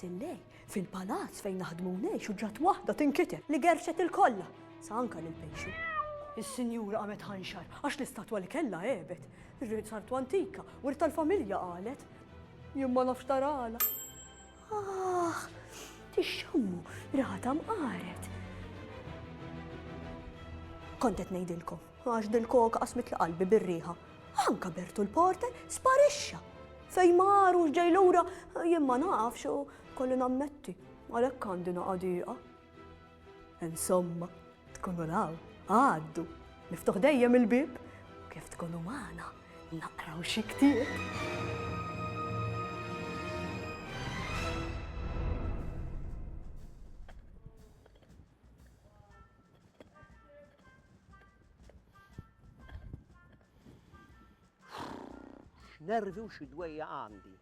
il-lej fil-palazz fejn naħdmunej xuġġat waħda tinkiteb li gerxet il-kolla sa anka lil-pejxu. Is-sinjura qamet ħanxar għax l-istatwa li kellha għebet. Ir-rid sartu antika u rid tal-familja qalet. Jien ma nafx tarala. Tixxammu rata mqaret. Kont qed ngħidilkom għax dil-koka qasmet li qalbi bir-riħa. Anka Bertu l-porter sparixxa. Fejn maru ġej lura jien ma nafx u kolli nammetti għalhekk għandi naqadiqa. Insomma, tkunu law, għaddu, niftuħ dejjem il-bib u kif tkunu magħna naqraw xi ktieb. Nervi u xi dwejja għandi.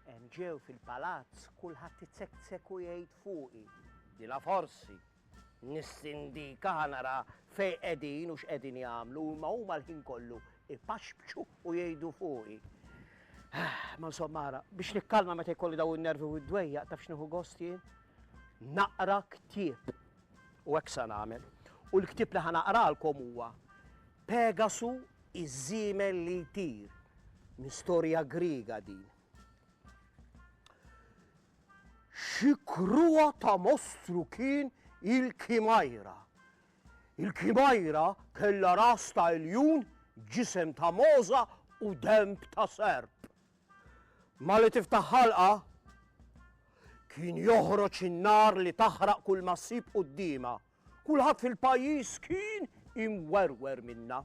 Hemm ġew fil-palazz kulħadd itsekksek u jgħid fuqi. Dila forsi nistindika ħanara fejn qegħdin u x'qegħdin jagħmlu ma huma l-ħin kollu ipaxbxu u jgħidu fuqi. Ma insomma biex nikkalma meta jkolli daw in-nervi u d-dwejja taf x'nieħu gost jien? Naqra ktieb. U hekk sa nagħmel. U l-ktieb li ħanaqralkom huwa Pegasu iż-żiemel li jtir. Mistorja Griega din. Xi krua ta' mostru kien il-Kimajra. Il-Kimajra kellha ras ta' iljun, ġisem ta' moża u demb ta' serb. Ma li tiftaħ ħalqa kien joħroġ in-nar li taħraq kull ma ssib qudiema. Kulħadd fil-pajjiż kien imwerwer minnha.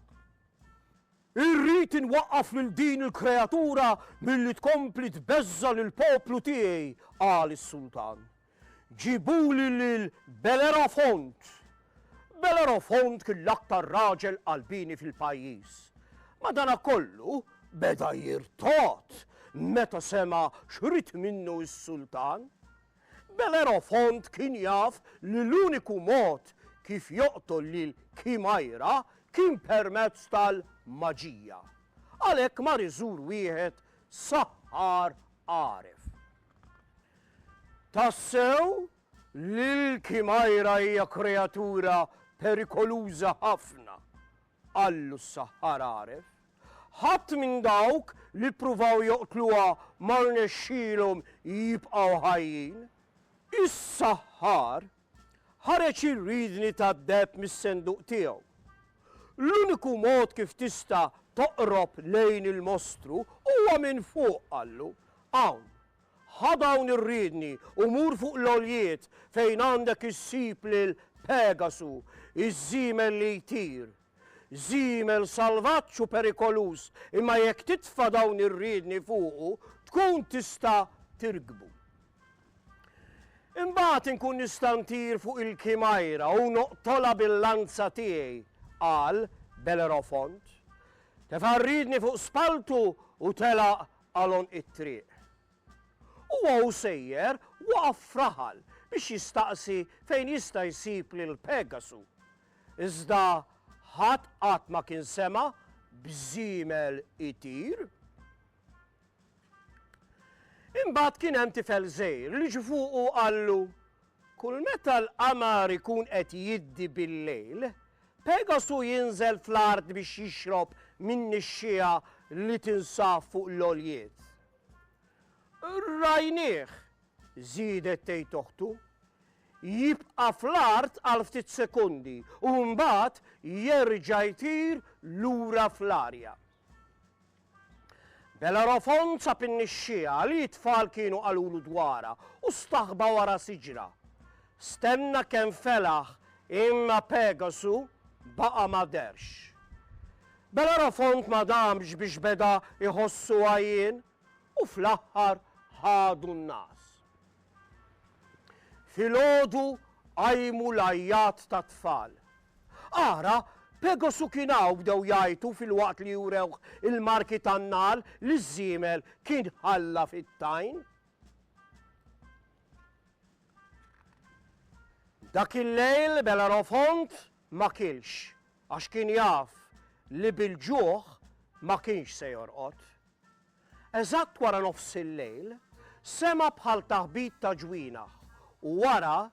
Irrid inwaqqaf lil din il-kreatura milli tkompli tbeżza lill-poplu tiegħi, qal is-Sultan. Ġibuli lil Belerofont. Belerofont kien l-aktar raġel qalbini fil-pajjiż. Madankollu beda jirtot meta sema x'rid minnu s-Sultan. Belerofont kien jaf li l-uniku mod kif joqtol lil Kimajra kien permezz tal-maġija. Għalhekk mar iżur wieħed saħħar għaref. Tassew l-Kimajra hija kreatura perikoluża ħafna. Qallu s-saħħar għaref. Ħadd minn dawk li ppruvaw joqtluha ma rnexxielhom jibqgħu ħajjin. Is-saħħar ħareġ ir-ridni tad-deb mis-senduq tiegħu. L-uniku mod kif tista' toqrob lejn il-mostru huwa minn fuq qallu. Hawn, ħadawn ir-riedni u mur fuq l-oljiet fejn għandek issib lil Pegasu, iż-żiemel li jtir. Żiemel salvaġġ u perikolus, imma jekk titfa' dawn ir-riedni fuqu tkun tista' tirkbu. Imbagħad inkun nista' ntir fuq il-Kimajra u noqtolha bil-lanza tiegħi, qal Belerofont. Tefa' rridni fuq spaltu u telaq għalon it-triq. Huwa sejjer waqaf fraħal biex jistaqsi fejn jista' jsib lil Pegasu. Iżda ħadd qatt ma kien sema b'żiemel itir. Imbagħad kien hemm tifel żgħir li ġie fuqu qallu kull meta l-qamar ikun qed jiddi bil-lejl, Pegasu jinżel fl-art biex jixrob minn ix-xija li tinsab fuq l-oljiet. Rajnieh, żiedet tgħid oħtu, jibqa' fl-art għal ftit sekundi u mbagħad jerġa' jtir lura fl-arja. Belerofont sab in-nixxija li t-tfal kienu qalulu dwarha u staħba wara siġra. Stenna kemm felaħ imma Pegasu baqa' ma derx. Belerofont ma damx biex beda iħossu għajjien u fl-aħħar ħadu n-nas. Filgħodu qajmu l-ajjat ta' tfal. Ara, Pegasu kien hawn bdew jgħidu fil-waqt li jurew il-marki tan-nal li żiemel kien ħalla fit-tajn. Dak il-lejl Belerofont ma kielx, għax kien jaf li bil-ġuħ ma kienx se jorqod. Eżatt wara nofs il-lejl, sema bħal taħbit ta' ġwina u wara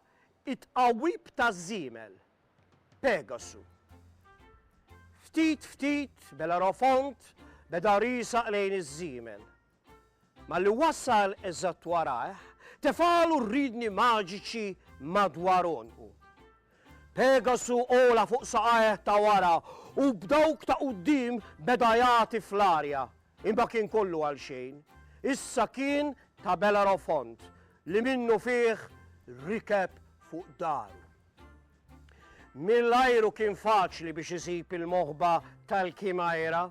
it-qawwib ta' żiemel, Pegasu. Ftit ftit Bellerofont beda risaq lejn iż-żiemel. Ma li wassal eżatt warah, tefalu rridni maġiċi madwaronqu. Pegasu ola fuq saqajh ta' wara u b'dawk ta' quddiem beda jagħti fl-arja, imma kien kollu għal xejn. Issa kien ta' Bellerofont li minnu fih rikeb fuq daru. Mill-ajru kien faċli biex isib il-moħba tal-kimajra,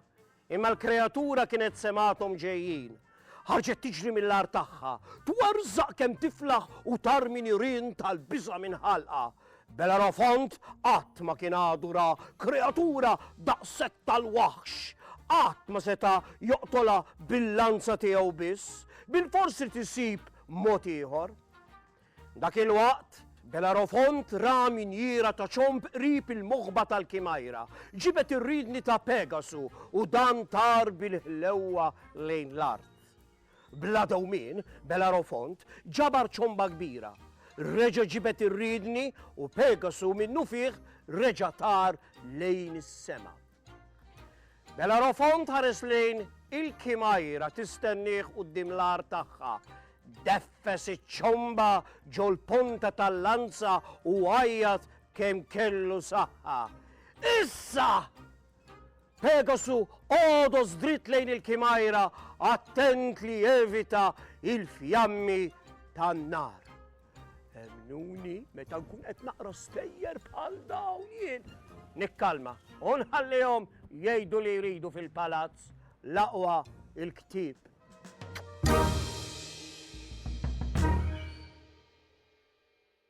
imma l-kreatura kienet sematom ġejjin. Ħarġet tiġri mill-ar tagħha, twarzaq kemm tiflaħ u tarmi nirien tal-biża' minn ħalqa. Bellerofont qatt ma kien għadu ra kreatura daqshekk tal-waħx, qatt ma seta' joqtola bil-lanza tiegħu biss, bil-forsi tisib mod ieħor. Dak il-waqt Bellerofont ra minjira ta' ċomp qrib il-moħba tal-kimajra, ġibet ir-ridni ta' Pegasu u dan tar bil-ħlewwa lejn l-art. Bla dewmien, Bellerofont ġabar ċomba kbira, reġa' ġibet ir-ridni u Pegasu minnu fih reġa' tar lejn is-sema. Bellerofont ħares lejn il-kimajra tistennieh quddiem l-art tagħha. Deffes iċ-ċomba ġol ponta tal-lanza u għajjat kemm kellu saħħa. Issa! Pegasu għodos dritt lejn il-kimajra attent li jevita il-fjammi tan-nar. Emnuni, meta nkun qed naqra stejjer bħal dawn jien. Nikkalma, u nħallihom jgħidu li jridu fil-palazz l-aqwa il-ktieb.